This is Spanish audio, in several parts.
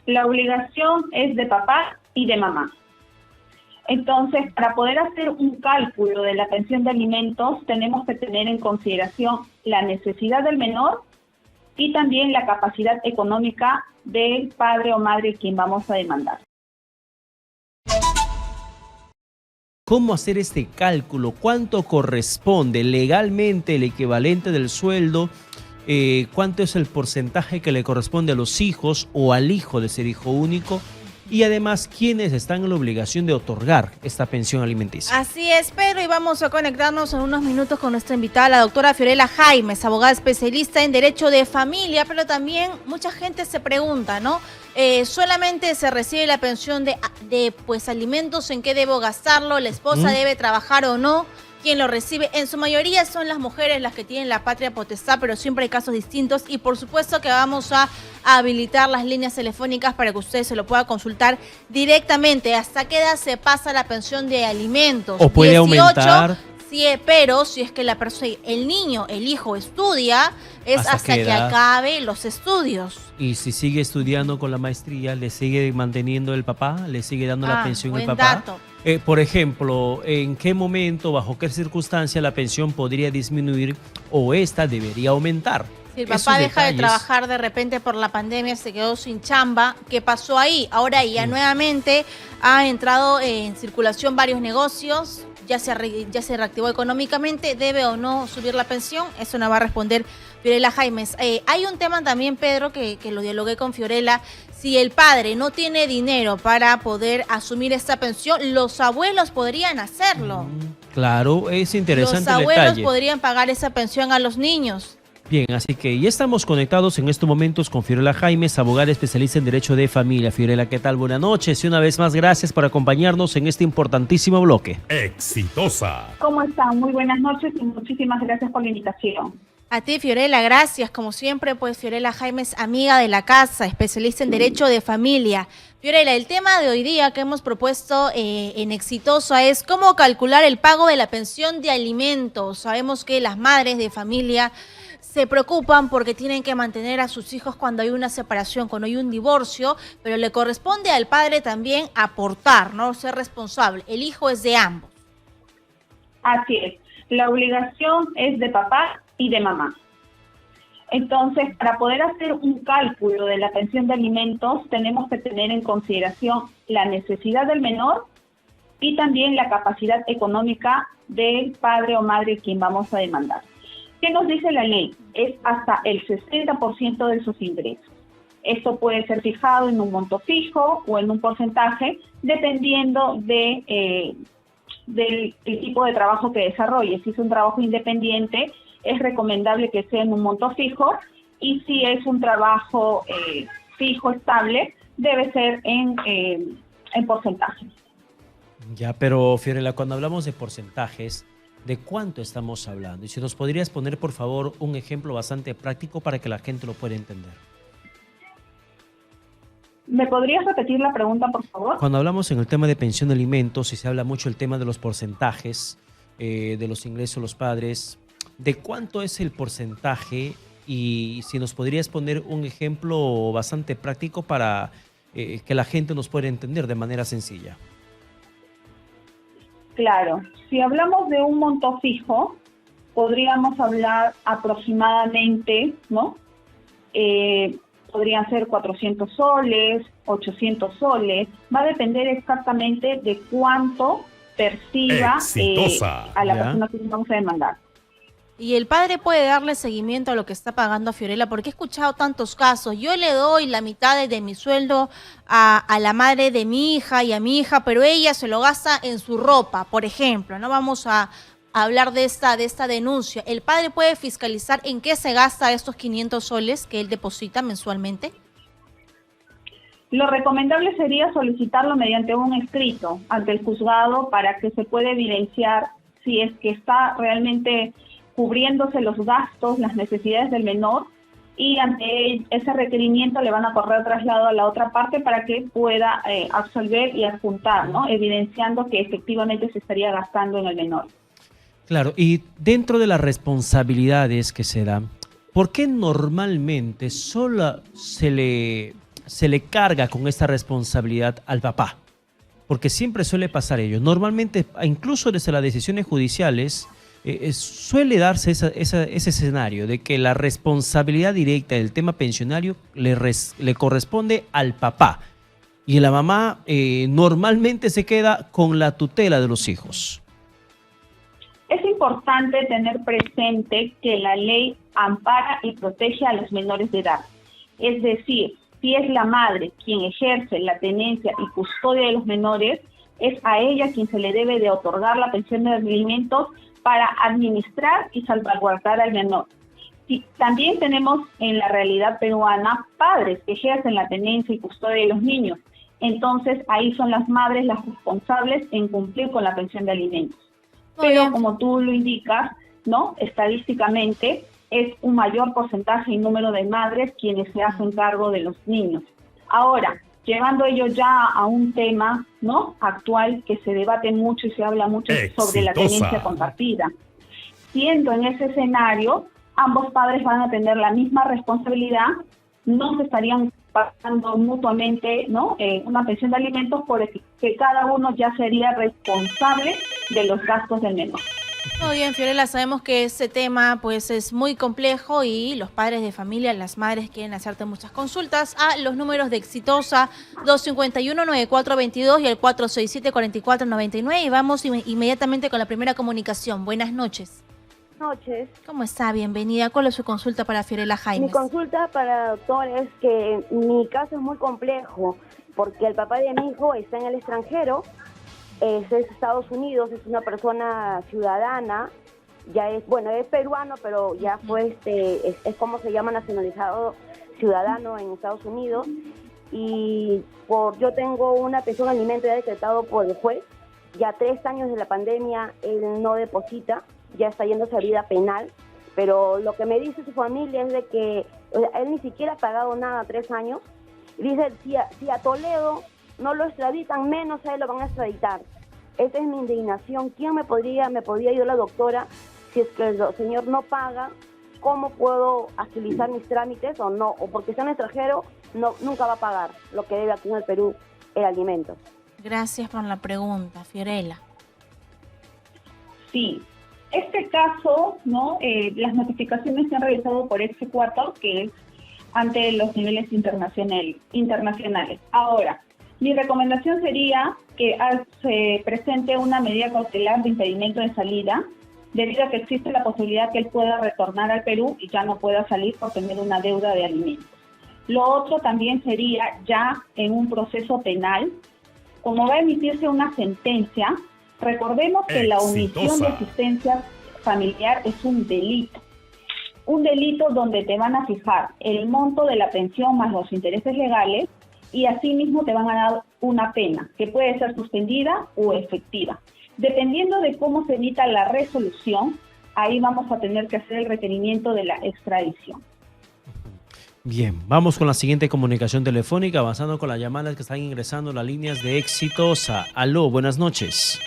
La obligación es de papá y de mamá. Entonces, para poder hacer un cálculo de la pensión de alimentos, tenemos que tener en consideración la necesidad del menor y también la capacidad económica del padre o madre quien vamos a demandar. ¿Cómo hacer este cálculo? ¿Cuánto corresponde legalmente el equivalente del sueldo? ¿Cuánto es el porcentaje que le corresponde a los hijos o al hijo de ser hijo único? Y además, ¿quiénes están en la obligación de otorgar esta pensión alimenticia? Así es, Pedro, y vamos a conectarnos en unos minutos con nuestra invitada, la doctora Fiorella Jaimes, abogada especialista en Derecho de Familia, pero también mucha gente se pregunta, ¿no? Solamente se recibe la pensión de pues alimentos, ¿en qué debo gastarlo? ¿La esposa debe trabajar o no? ¿Quién lo recibe? En su mayoría son las mujeres las que tienen la patria potestad, pero siempre hay casos distintos y por supuesto que vamos a habilitar las líneas telefónicas para que usted se lo pueda consultar directamente. ¿Hasta qué edad se pasa la pensión de alimentos? ¿O puede aumentar? Sí, pero si es que la persona, el niño, el hijo estudia, es hasta que acabe los estudios. Y si sigue estudiando con la maestría, ¿le sigue manteniendo el papá? ¿Le sigue dando la pensión el papá? Dato. Por ejemplo, ¿en qué momento, bajo qué circunstancia la pensión podría disminuir o esta debería aumentar? Si el papá deja de trabajar de repente por la pandemia, se quedó sin chamba, ¿qué pasó ahí? Ahora ya nuevamente ha entrado en circulación varios negocios, ya se reactivó económicamente, ¿debe o no subir la pensión? Eso nos va a responder Fiorella Jaimes. Hay un tema también, Pedro, que lo dialogué con Fiorella. Si el padre no tiene dinero para poder asumir esta pensión, los abuelos podrían hacerlo. Claro, es interesante el detalle. Los abuelos podrían pagar esa pensión a los niños. Bien, así que ya estamos conectados en estos momentos con Fiorella Jaimes, abogada especialista en Derecho de Familia. Fiorella, ¿qué tal? Buenas noches y una vez más gracias por acompañarnos en este importantísimo bloque. Exitosa. ¿Cómo están? Muy buenas noches y muchísimas gracias por la invitación. A ti, Fiorella, gracias. Como siempre, pues Fiorella Jaimes, amiga de la casa, especialista en Derecho de Familia. Fiorella, el tema de hoy día que hemos propuesto en Exitosa es cómo calcular el pago de la pensión de alimentos. Sabemos que las madres de familia se preocupan porque tienen que mantener a sus hijos cuando hay una separación, cuando hay un divorcio, pero le corresponde al padre también aportar, ¿no? Ser responsable. El hijo es de ambos. Así es. La obligación es de papá y de mamá. Entonces, para poder hacer un cálculo de la pensión de alimentos, tenemos que tener en consideración la necesidad del menor y también la capacidad económica del padre o madre quien vamos a demandar. ¿Qué nos dice la ley? Es hasta el 60% de sus ingresos. Esto puede ser fijado en un monto fijo o en un porcentaje, dependiendo del tipo de trabajo que desarrolle. Si es un trabajo independiente, es recomendable que sea en un monto fijo, y si es un trabajo fijo, estable, debe ser en porcentaje. Ya, pero Fiorella, cuando hablamos de porcentajes, ¿de cuánto estamos hablando? Y si nos podrías poner, por favor, un ejemplo bastante práctico para que la gente lo pueda entender. ¿Me podrías repetir la pregunta, por favor? Cuando hablamos en el tema de pensión de alimentos y se habla mucho el tema de los porcentajes de los ingresos de los padres, ¿de cuánto es el porcentaje? Y si nos podrías poner un ejemplo bastante práctico para que la gente nos pueda entender de manera sencilla. Claro, si hablamos de un monto fijo, podríamos hablar aproximadamente, ¿no? Podrían ser 400 soles, 800 soles, va a depender exactamente de cuánto perciba a la persona que vamos a demandar. Y el padre puede darle seguimiento a lo que está pagando a Fiorella, porque he escuchado tantos casos. Yo le doy la mitad de mi sueldo a la madre de mi hija y a mi hija, pero ella se lo gasta en su ropa, por ejemplo. No vamos a hablar de esta denuncia. ¿El padre puede fiscalizar en qué se gasta estos 500 soles que él deposita mensualmente? Lo recomendable sería solicitarlo mediante un escrito ante el juzgado para que se pueda evidenciar si es que está realmente cubriéndose los gastos, las necesidades del menor, y ante ese requerimiento le van a correr traslado a la otra parte para que pueda absolver y adjuntar, ¿no? Evidenciando que efectivamente se estaría gastando en el menor. Claro, y dentro de las responsabilidades que se dan, ¿por qué normalmente solo se le se le carga con esta responsabilidad al papá? Porque siempre suele pasar ello. Normalmente, incluso desde las decisiones judiciales, suele darse ese escenario de que la responsabilidad directa del tema pensionario le corresponde al papá y la mamá normalmente se queda con la tutela de los hijos. Es importante tener presente que la ley ampara y protege a los menores de edad. Es decir, si es la madre quien ejerce la tenencia y custodia de los menores, es a ella quien se le debe de otorgar la pensión de alimentos para administrar y salvaguardar al menor. También tenemos en la realidad peruana padres que ejercen la tenencia y custodia de los niños. Entonces, ahí son las madres las responsables en cumplir con la pensión de alimentos. Pero como tú lo indicas, ¿no? Estadísticamente es un mayor porcentaje y número de madres quienes se hacen cargo de los niños. Ahora, llevando ello ya a un tema, ¿no?, actual que se debate mucho y se habla mucho sobre la tenencia compartida. Siendo en ese escenario, ambos padres van a tener la misma responsabilidad, no se estarían pagando mutuamente, ¿no?, una pensión de alimentos porque cada uno ya sería responsable de los gastos del menor. Muy bien, Fiorella, sabemos que ese tema pues es muy complejo y los padres de familia, las madres quieren hacerte muchas consultas a los números de Exitosa 251-9422 y el 467-4499 y vamos inmediatamente con la primera comunicación. Buenas noches. Buenas noches. ¿Cómo está? Bienvenida. ¿Cuál es su consulta para Fiorella Jaimes? Mi consulta para el doctor es que mi caso es muy complejo porque el papá de mi hijo está en el extranjero. Es Estados Unidos, es una persona ciudadana, ya es peruano, pero ya fue es como se llama nacionalizado ciudadano en Estados Unidos. Y yo tengo una pensión de alimentos ya decretado por el juez, ya 3 años de la pandemia él no deposita, ya está yéndose a vida penal, pero lo que me dice su familia es de que él ni siquiera ha pagado nada 3 años. Dice, si a Toledo no lo extraditan, menos a él lo van a extraditar. Esa es mi indignación. ¿Quién me podría ayudar la doctora? Si es que el señor no paga, ¿cómo puedo agilizar mis trámites o no? O porque sea un extranjero, nunca va a pagar lo que debe aquí en el Perú el alimento. Gracias por la pregunta, Fiorella. Sí, este caso, ¿no? Las notificaciones se han realizado por Ex-Ecuador, que es ante los niveles internacionales. Ahora, mi recomendación sería que se presente una medida cautelar de impedimento de salida, debido a que existe la posibilidad que él pueda retornar al Perú y ya no pueda salir por tener una deuda de alimentos. Lo otro también sería ya en un proceso penal, como va a emitirse una sentencia, recordemos que la omisión de asistencia familiar es un delito. Un delito donde te van a fijar el monto de la pensión más los intereses legales y asimismo te van a dar una pena que puede ser suspendida o efectiva. Dependiendo de cómo se emita la resolución, ahí vamos a tener que hacer el requerimiento de la extradición. Bien, vamos con la siguiente comunicación telefónica, avanzando con las llamadas que están ingresando a las líneas de Exitosa. Aló, buenas noches.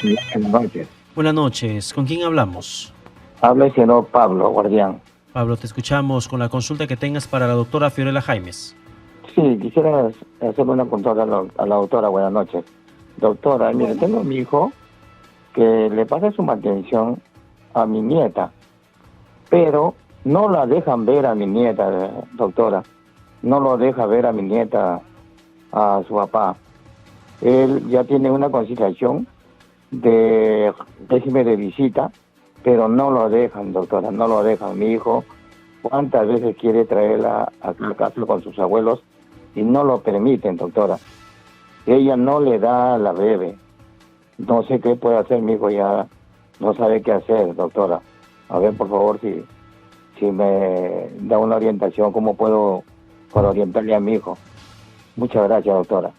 Buenas noches. Buenas noches, ¿con quién hablamos? Habla el señor Pablo Guardián. Pablo, te escuchamos con la consulta que tengas para la doctora Fiorella Jaimes. Sí, quisiera hacerle una consulta a la doctora. Buenas noches. Doctora, mire, tengo a mi hijo que le pasa su mantención a mi nieta, pero no la dejan ver a mi nieta, doctora. No lo deja ver a mi nieta, a su papá. Él ya tiene una conciliación de régimen de visita, pero no lo dejan, doctora, no lo dejan. Mi hijo, ¿cuántas veces quiere traerla a casa con sus abuelos? Y no lo permiten, doctora. Ella no le da a la bebé. No sé qué puede hacer, mi hijo ya no sabe qué hacer, doctora. A ver, por favor, si me da una orientación, cómo puedo para orientarle a mi hijo. Muchas gracias, doctora.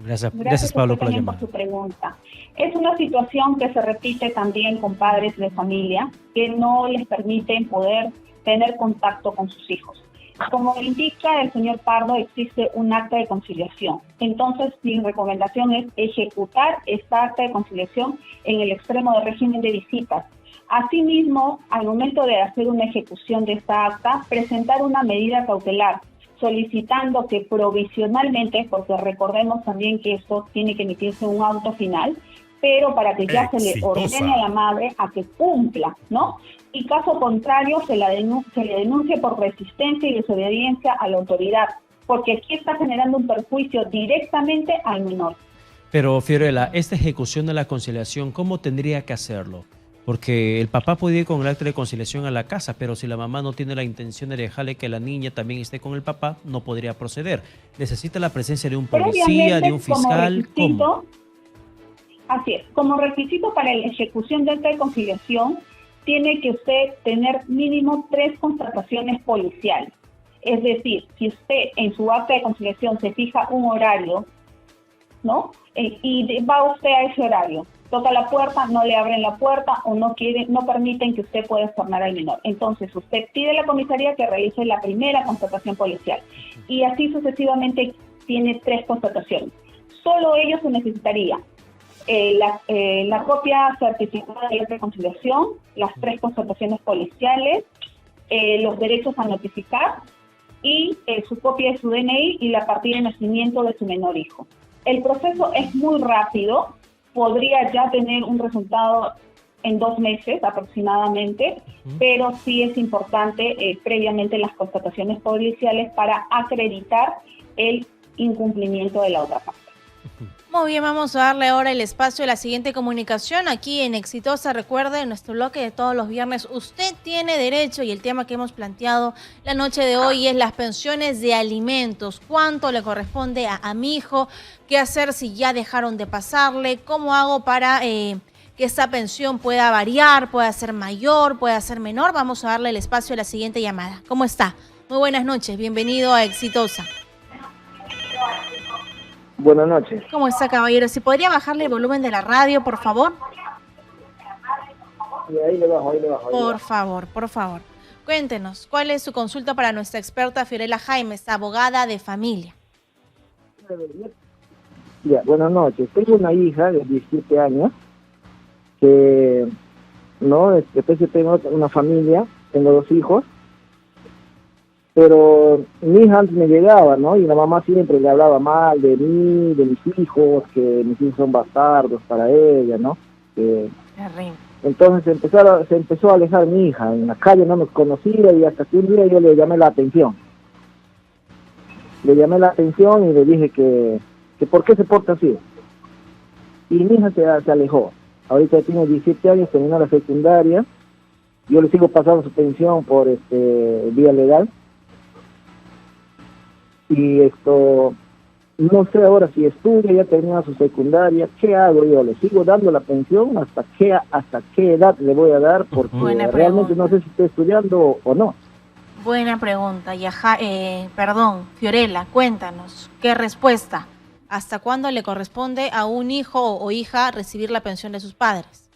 Gracias Pablo, por la llamada. Por su pregunta. Es una situación que se repite también con padres de familia que no les permiten poder tener contacto con sus hijos. Como indica el señor Pardo, existe un acta de conciliación. Entonces, mi recomendación es ejecutar esta acta de conciliación en el extremo del régimen de visitas. Asimismo, al momento de hacer una ejecución de esta acta, presentar una medida cautelar solicitando que provisionalmente, porque recordemos también que esto tiene que emitirse un auto final, pero para que ya se le ordene a la madre a que cumpla, ¿no? Y caso contrario, se le denuncie por resistencia y desobediencia a la autoridad, porque aquí está generando un perjuicio directamente al menor. Pero Fiorella, esta ejecución de la conciliación, ¿cómo tendría que hacerlo? Porque el papá puede ir con el acta de conciliación a la casa, pero si la mamá no tiene la intención de dejarle que la niña también esté con el papá, no podría proceder. Necesita la presencia de un policía, de un fiscal. ¿Cómo? Así es, como requisito para la ejecución de acta de conciliación, tiene que usted tener mínimo 3 constataciones policiales. Es decir, si usted en su acta de conciliación se fija un horario, ¿no? Y va usted a ese horario, toca la puerta, no le abren la puerta o no permiten que usted pueda externar al menor. Entonces usted pide a la comisaría que realice la primera constatación policial y así sucesivamente tiene 3 constataciones. Solo ello se necesitaría la copia certificada de la reconciliación, las 3 constataciones policiales, los derechos a notificar y su copia de su DNI y la partida de nacimiento de su menor hijo. El proceso es muy rápido, podría ya tener un resultado en 2 meses aproximadamente, pero sí es importante previamente las constataciones policiales para acreditar el incumplimiento de la otra parte. Muy bien, vamos a darle ahora el espacio a la siguiente comunicación aquí en Exitosa. Recuerde, en nuestro bloque de todos los viernes, usted tiene derecho, y el tema que hemos planteado la noche de hoy es las pensiones de alimentos. ¿Cuánto le corresponde a mi hijo? ¿Qué hacer si ya dejaron de pasarle? ¿Cómo hago para que esa pensión pueda variar, pueda ser mayor, pueda ser menor? Vamos a darle el espacio a la siguiente llamada. ¿Cómo está? Muy buenas noches, bienvenido a Exitosa. Buenas noches. ¿Cómo está, caballero? ¿Si podría bajarle el volumen de la radio, por favor? Sí, ahí le bajo. Por favor. Cuéntenos, ¿cuál es su consulta para nuestra experta Fiorella Jaimes, abogada de familia? Ya, buenas noches. Tengo una hija de 17 años que, después yo tengo una familia, tengo 2 hijos, pero mi hija antes me llegaba, ¿no? Y la mamá siempre le hablaba mal de mí, de mis hijos, que mis hijos son bastardos para ella, ¿no? Entonces se empezó a alejar mi hija. En la calle no nos conocía y hasta que un día yo le llamé la atención. Le llamé la atención y le dije que ¿por qué se porta así? Y mi hija se alejó. Ahorita tiene 17 años, terminó la secundaria. Yo le sigo pasando su pensión por vía legal. Y no sé ahora si estudia, ya termina su secundaria, ¿qué hago yo? ¿Le sigo dando la pensión? ¿Hasta qué edad le voy a dar? Porque realmente no sé si estoy estudiando o no. Buena pregunta. Fiorella, cuéntanos, ¿qué respuesta? ¿Hasta cuándo le corresponde a un hijo o hija recibir la pensión de sus padres?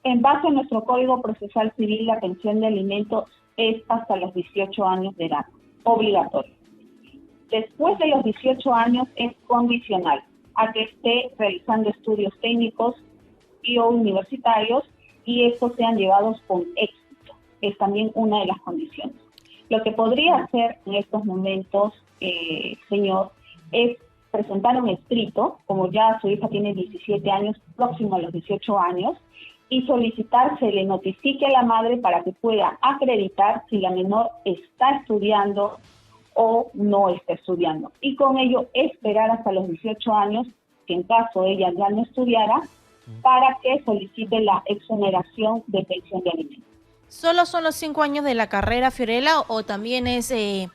En base a nuestro Código Procesal Civil, la pensión de alimentos es hasta los 18 años de edad. Obligatorio. Después de los 18 años es condicional a que esté realizando estudios técnicos y o universitarios y estos sean llevados con éxito. Es también una de las condiciones. Lo que podría hacer en estos momentos, señor, es presentar un escrito, como ya su hija tiene 17 años, próximo a los 18 años, y solicitar se le notifique a la madre para que pueda acreditar si la menor está estudiando o no está estudiando. Y con ello esperar hasta los 18 años, que en caso ella ya no estudiara, para que solicite la exoneración de pensión de alimentos. ¿Solo son los 5 años de la carrera, Fiorella, o también es, el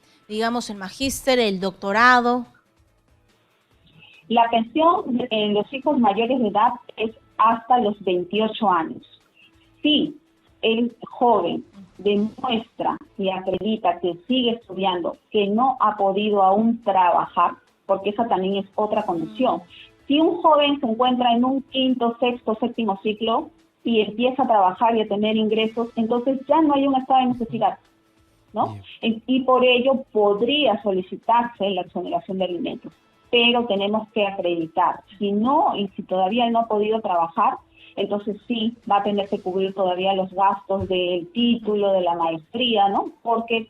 magíster, el doctorado? La pensión en los hijos mayores de edad es hasta los 28 años. Si el joven demuestra y acredita que sigue estudiando, que no ha podido aún trabajar, porque esa también es otra condición. Si un joven se encuentra en un 5º, 6º, 7º ciclo y empieza a trabajar y a tener ingresos, entonces ya no hay un estado de necesidad, ¿no? Y por ello podría solicitarse la exoneración de alimentos. Pero tenemos que acreditar. Si no, y si todavía no ha podido trabajar, entonces sí va a tener que cubrir todavía los gastos del título, de la maestría, ¿no? Porque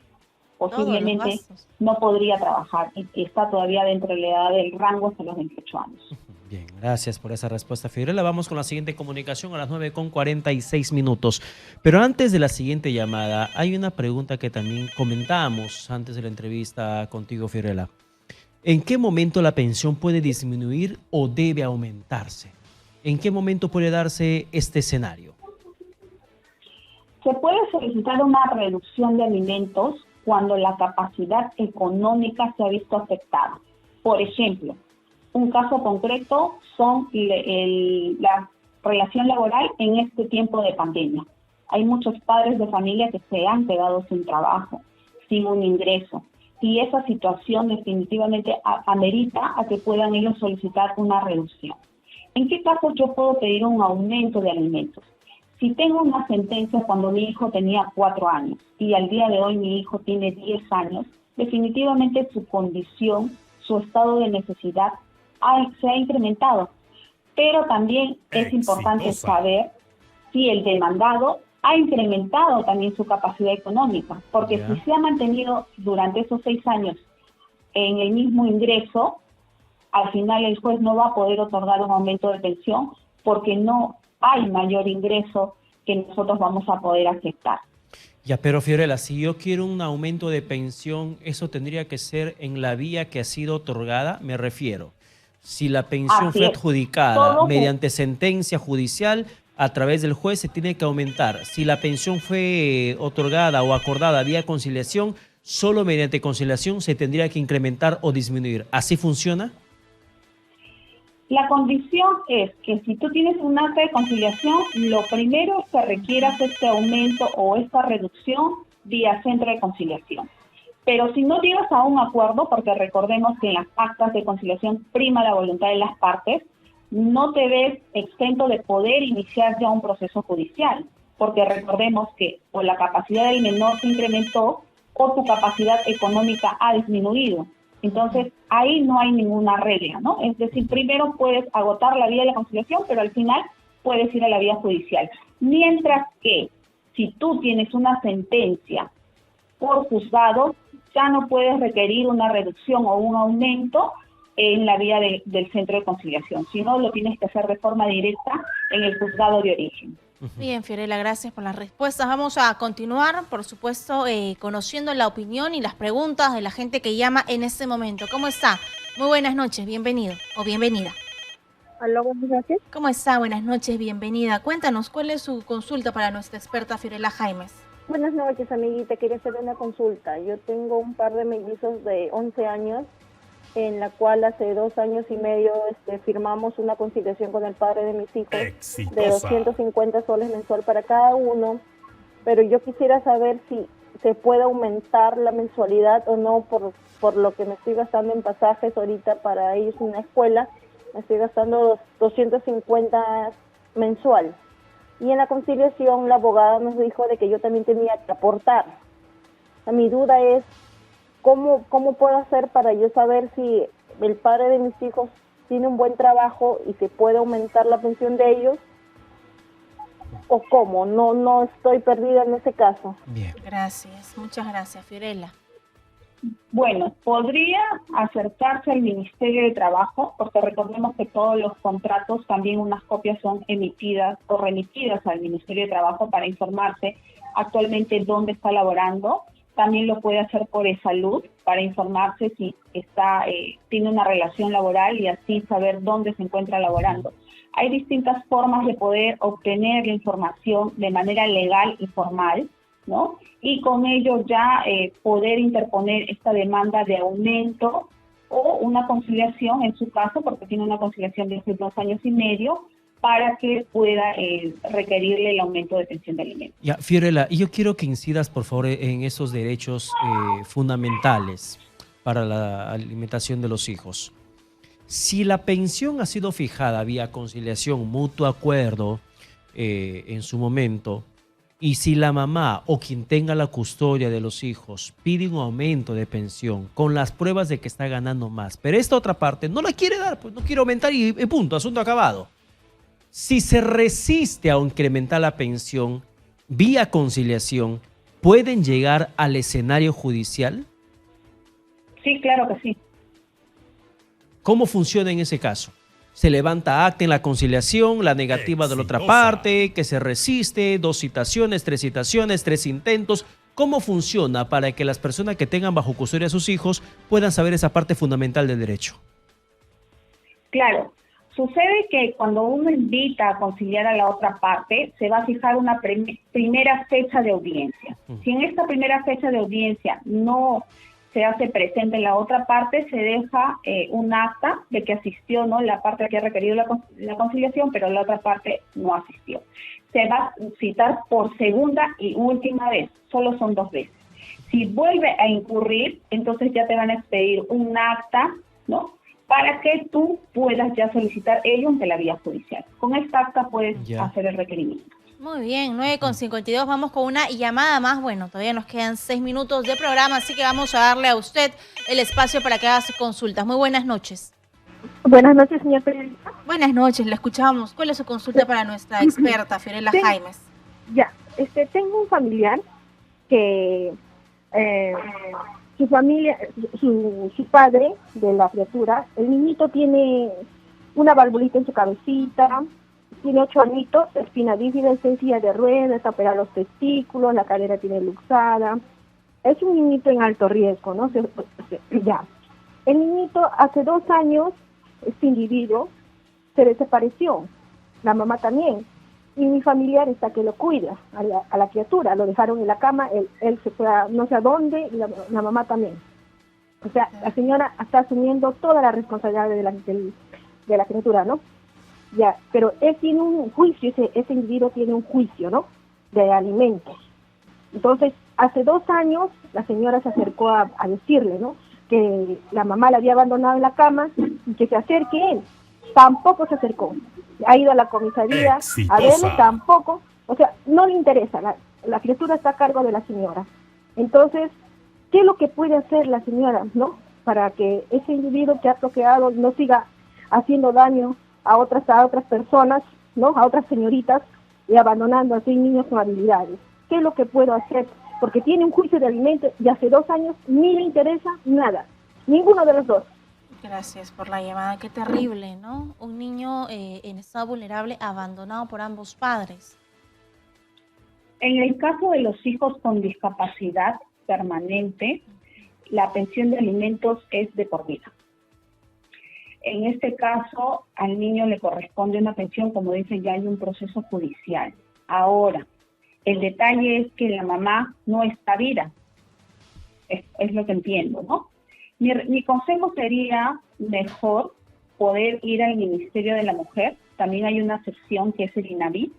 posiblemente gastos. no podría trabajar y está todavía dentro de la edad del rango hasta los 28 años. Bien, gracias por esa respuesta, Fiorella. Vamos con la siguiente comunicación a las 9:46. Pero antes de la siguiente llamada, hay una pregunta que también comentamos antes de la entrevista contigo, Fiorella. ¿En qué momento la pensión puede disminuir o debe aumentarse? ¿En qué momento puede darse este escenario? Se puede solicitar una reducción de alimentos cuando la capacidad económica se ha visto afectada. Por ejemplo, un caso concreto son la relación laboral en este tiempo de pandemia. Hay muchos padres de familia que se han quedado sin trabajo, sin un ingreso, y esa situación definitivamente amerita a que puedan ellos solicitar una reducción. ¿En qué casos yo puedo pedir un aumento de alimentos? Si tengo una sentencia cuando mi hijo tenía 4 años y al día de hoy mi hijo tiene 10 años, definitivamente su condición, su estado de necesidad se ha incrementado. Pero también es importante saber si el demandado ha incrementado también su capacidad económica, porque si se ha mantenido durante esos 6 años en el mismo ingreso, al final el juez no va a poder otorgar un aumento de pensión porque no hay mayor ingreso que nosotros vamos a poder aceptar. Ya, pero Fiorella, si yo quiero un aumento de pensión, ¿eso tendría que ser en la vía que ha sido otorgada? Me refiero, si la pensión fue adjudicada mediante sentencia judicial, a través del juez se tiene que aumentar. Si la pensión fue otorgada o acordada vía conciliación, solo mediante conciliación se tendría que incrementar o disminuir. ¿Así funciona? La condición es que si tú tienes un acta de conciliación, lo primero es que requieras este aumento o esta reducción vía centro de conciliación. Pero si no llegas a un acuerdo, porque recordemos que en las actas de conciliación prima la voluntad de las partes, no te ves exento de poder iniciar ya un proceso judicial, porque recordemos que o la capacidad del menor se incrementó o tu capacidad económica ha disminuido. Entonces, ahí no hay ninguna regla, ¿no? Es decir, primero puedes agotar la vía de la conciliación, pero al final puedes ir a la vía judicial. Mientras que, si tú tienes una sentencia por juzgado, ya no puedes requerir una reducción o un aumento en la vía del centro de conciliación, sino lo tienes que hacer de forma directa en el juzgado de origen. Bien, Fiorella, gracias por las respuestas. Vamos a continuar, por supuesto, conociendo la opinión y las preguntas de la gente que llama en este momento. ¿Cómo está? Muy buenas noches, bienvenido o bienvenida. Hola, buenas noches. ¿Cómo está? Buenas noches, bienvenida. Cuéntanos, ¿cuál es su consulta para nuestra experta Fiorella Jaimes? Buenas noches, amiguita. Quería hacer una consulta. Yo tengo un par de mellizos de 11 años, en la cual hace 2 años y medio firmamos una conciliación con el padre de mis hijos. Exitosa. De 250 soles mensual para cada uno, pero yo quisiera saber si se puede aumentar la mensualidad o no por lo que me estoy gastando en pasajes ahorita para ir a una escuela. Me estoy gastando 250 mensual. Y en la conciliación la abogada nos dijo de que yo también tenía que aportar. Mi duda es, ¿Cómo puedo hacer para yo saber si el padre de mis hijos tiene un buen trabajo y se puede aumentar la pensión de ellos? ¿O cómo? No estoy perdida en ese caso. Bien. Gracias, muchas gracias, Fiorella. Bueno, podría acercarse al Ministerio de Trabajo, porque recordemos que todos los contratos, también unas copias son emitidas o remitidas al Ministerio de Trabajo para informarse actualmente dónde está laborando. También lo puede hacer por eSalud para informarse si tiene una relación laboral y así saber dónde se encuentra laborando. Hay distintas formas de poder obtener la información de manera legal y formal, ¿no? Y con ello ya poder interponer esta demanda de aumento o una conciliación en su caso, porque tiene una conciliación de hace 2 años y medio, para que pueda requerirle el aumento de pensión de alimentos. Ya, Fiorella, yo quiero que incidas, por favor, en esos derechos fundamentales para la alimentación de los hijos. Si la pensión ha sido fijada vía conciliación, mutuo acuerdo en su momento, y si la mamá o quien tenga la custodia de los hijos pide un aumento de pensión con las pruebas de que está ganando más, pero esta otra parte no la quiere dar, pues no quiere aumentar y punto, asunto acabado. Si se resiste a incrementar la pensión vía conciliación, ¿pueden llegar al escenario judicial? Sí, claro que sí. ¿Cómo funciona en ese caso? ¿Se levanta acta en la conciliación, la negativa de la otra parte, que se resiste, 2 citaciones, 3 citaciones, 3 intentos? ¿Cómo funciona para que las personas que tengan bajo custodia a sus hijos puedan saber esa parte fundamental del derecho? Claro, sucede que cuando uno invita a conciliar a la otra parte, se va a fijar una primera fecha de audiencia. Si en esta primera fecha de audiencia no se hace presente en la otra parte, se deja un acta de que asistió, ¿no?, la parte que ha requerido la conciliación, pero la otra parte no asistió. Se va a citar por segunda y última vez, solo son 2 veces. Si vuelve a incurrir, entonces ya te van a expedir un acta, ¿no?, para que tú puedas ya solicitar ello ante la vía judicial. Con esta acta puedes hacer el requerimiento. Muy bien, 9:52, vamos con una llamada más. Bueno, todavía nos quedan 6 minutos de programa, así que vamos a darle a usted el espacio para que haga sus consultas. Muy buenas noches. Buenas noches, señor periodista. Buenas noches, la escuchamos. ¿Cuál es su consulta para nuestra experta, Fiorella Jaimes? Ya, tengo un familiar que su familia, su padre de la criatura, el niñito tiene una valvulita en su cabecita, tiene 8 añitos, espina bífida, es en silla de ruedas, está operado los testículos, la cadera tiene luxada. Es un niñito en alto riesgo, ¿no? Ya. El niñito hace 2 años, este individuo, se desapareció. La mamá también. Y mi familiar está que lo cuida a la criatura. Lo dejaron en la cama, él se fue a no sé a dónde, y la mamá también. O sea, la señora está asumiendo toda la responsabilidad de la criatura, ¿no? Ya, pero él tiene un juicio, ese individuo tiene un juicio, ¿no?, de alimentos. Entonces, hace 2 años, la señora se acercó a decirle, ¿no?, que la mamá la había abandonado en la cama y que se acerque él. Tampoco se acercó. Ha ido a la comisaría a verlo, tampoco. O sea, no le interesa. La criatura está a cargo de la señora. Entonces, ¿qué es lo que puede hacer la señora, no?, para que ese individuo que ha procreado no siga haciendo daño a otras personas, ¿no?, a otras señoritas, y abandonando así niños con habilidades? ¿Qué es lo que puedo hacer? Porque tiene un juicio de alimentos y hace 2 años ni le interesa nada, ninguno de los dos. Gracias por la llamada, qué terrible, ¿no? Un niño en estado vulnerable, abandonado por ambos padres. En el caso de los hijos con discapacidad permanente, la pensión de alimentos es de por vida. En este caso, al niño le corresponde una pensión, como dicen, ya hay un proceso judicial. Ahora, el detalle es que la mamá no está viva. Es lo que entiendo, ¿no? Mi consejo sería mejor poder ir al Ministerio de la Mujer. También hay una sección que es el INAVIF,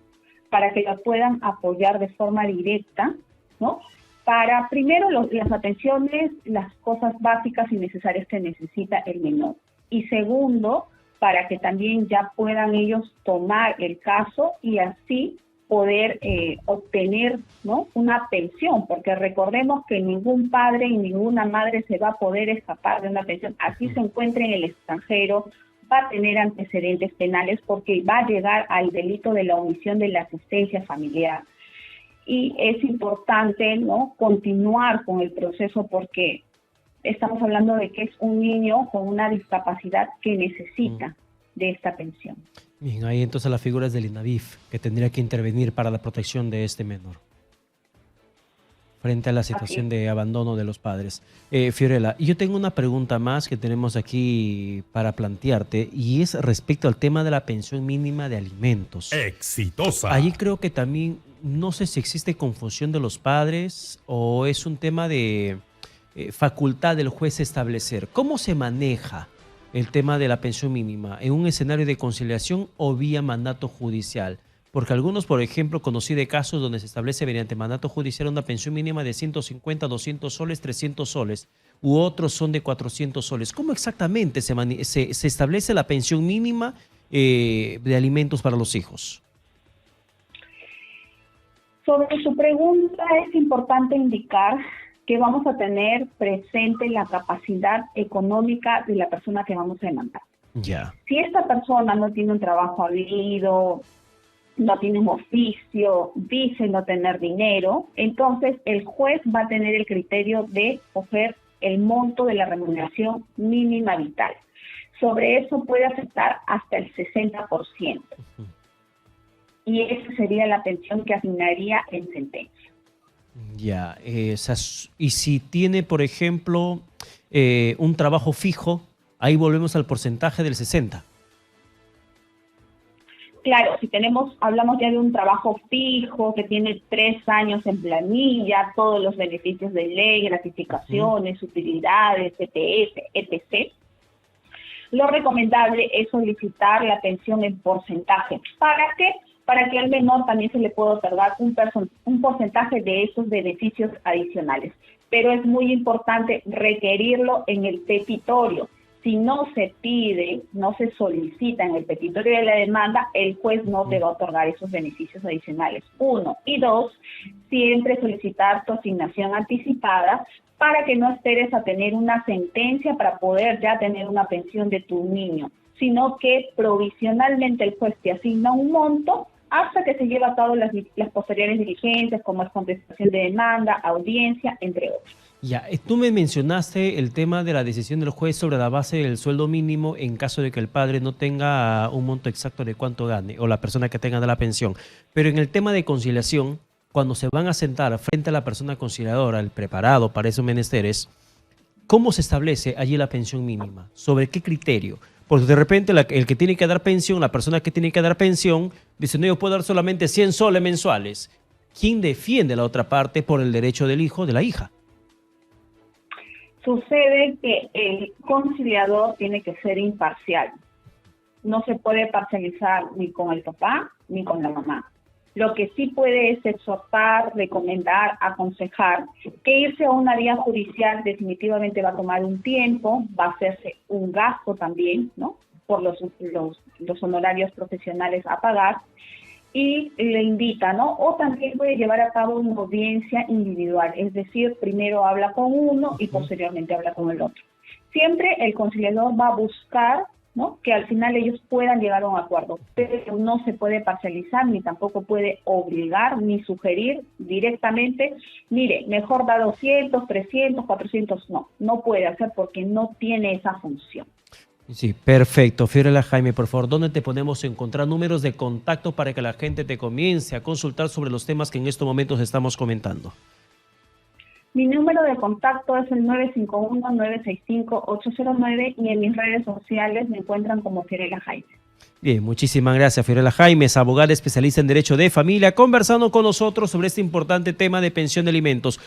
para que la puedan apoyar de forma directa, ¿no?, para primero las atenciones, las cosas básicas y necesarias que necesita el menor. Y segundo, para que también ya puedan ellos tomar el caso y así poder obtener, ¿no?, una pensión, porque recordemos que ningún padre y ninguna madre se va a poder escapar de una pensión. Así se encuentre en el extranjero, va a tener antecedentes penales porque va a llegar al delito de la omisión de la asistencia familiar. Y es importante, ¿no?, continuar con el proceso porque estamos hablando de que es un niño con una discapacidad que necesita de esta pensión. Bien, ahí entonces las figuras del INAVIF que tendría que intervenir para la protección de este menor frente a la situación de abandono de los padres. Fiorella, yo tengo una pregunta más que tenemos aquí para plantearte y es respecto al tema de la pensión mínima de alimentos. Exitosa. Allí creo que también, no sé si existe confusión de los padres o es un tema de facultad del juez establecer. ¿Cómo se maneja el tema de la pensión mínima en un escenario de conciliación o vía mandato judicial? Porque algunos, por ejemplo, conocí de casos donde se establece mediante mandato judicial una pensión mínima de 150, 200 soles, 300 soles, u otros son de 400 soles. ¿Cómo exactamente se establece la pensión mínima de alimentos para los hijos? Sobre su pregunta, es importante indicar que vamos a tener presente la capacidad económica de la persona que vamos a demandar. Ya. Si esta persona no tiene un trabajo habido, no tiene un oficio, dice no tener dinero, entonces el juez va a tener el criterio de coger el monto de la remuneración mínima vital. Sobre eso puede afectar hasta el 60%. Y esa sería la pensión que asignaría en sentencia. Ya, y si tiene, por ejemplo, un trabajo fijo, ahí volvemos al porcentaje del 60%. Claro, si hablamos ya de un trabajo fijo que tiene 3 años en planilla, todos los beneficios de ley, gratificaciones, utilidades, ETS, etc., lo recomendable es solicitar la pensión en porcentaje. ¿Para qué? Para que al menor también se le pueda otorgar un porcentaje de esos beneficios adicionales. Pero es muy importante requerirlo en el petitorio. Si no se pide, no se solicita en el petitorio de la demanda, el juez no te va a otorgar esos beneficios adicionales. 1. Y 2, siempre solicitar tu asignación anticipada para que no esperes a tener una sentencia para poder ya tener una pensión de tu niño, sino que provisionalmente el juez te asigna un monto hasta que se lleva a cabo las posteriores diligencias, como es contestación de demanda, audiencia, entre otros. Ya, tú me mencionaste el tema de la decisión del juez sobre la base del sueldo mínimo en caso de que el padre no tenga un monto exacto de cuánto gane o la persona que tenga de la pensión. Pero en el tema de conciliación, cuando se van a sentar frente a la persona conciliadora, el preparado para esos menesteres, ¿cómo se establece allí la pensión mínima? ¿Sobre qué criterio? Porque de repente el que tiene que dar pensión, la persona que tiene que dar pensión, dice, no, yo puedo dar solamente 100 soles mensuales. ¿Quién defiende la otra parte por el derecho del hijo o de la hija? Sucede que el conciliador tiene que ser imparcial. No se puede parcializar ni con el papá ni con la mamá. Lo que sí puede es exhortar, recomendar, aconsejar, que irse a una vía judicial definitivamente va a tomar un tiempo, va a hacerse un gasto también, ¿no? Por los honorarios profesionales a pagar, y le invita, ¿no? O también puede llevar a cabo una audiencia individual, es decir, primero habla con uno y posteriormente habla con el otro. Siempre el conciliador va a buscar, ¿no?, que al final ellos puedan llegar a un acuerdo, pero no se puede parcializar ni tampoco puede obligar ni sugerir directamente, mire, mejor da 200, 300, 400, no puede hacer porque no tiene esa función. Sí, perfecto. Fiorella Jaime, por favor, ¿dónde te podemos encontrar números de contacto para que la gente te comience a consultar sobre los temas que en estos momentos estamos comentando? Mi número de contacto es el 951-965-809 y en mis redes sociales me encuentran como Fiorella Jaime. Bien, muchísimas gracias, Fiorella Jaime, es abogada especialista en Derecho de Familia, conversando con nosotros sobre este importante tema de pensión de alimentos.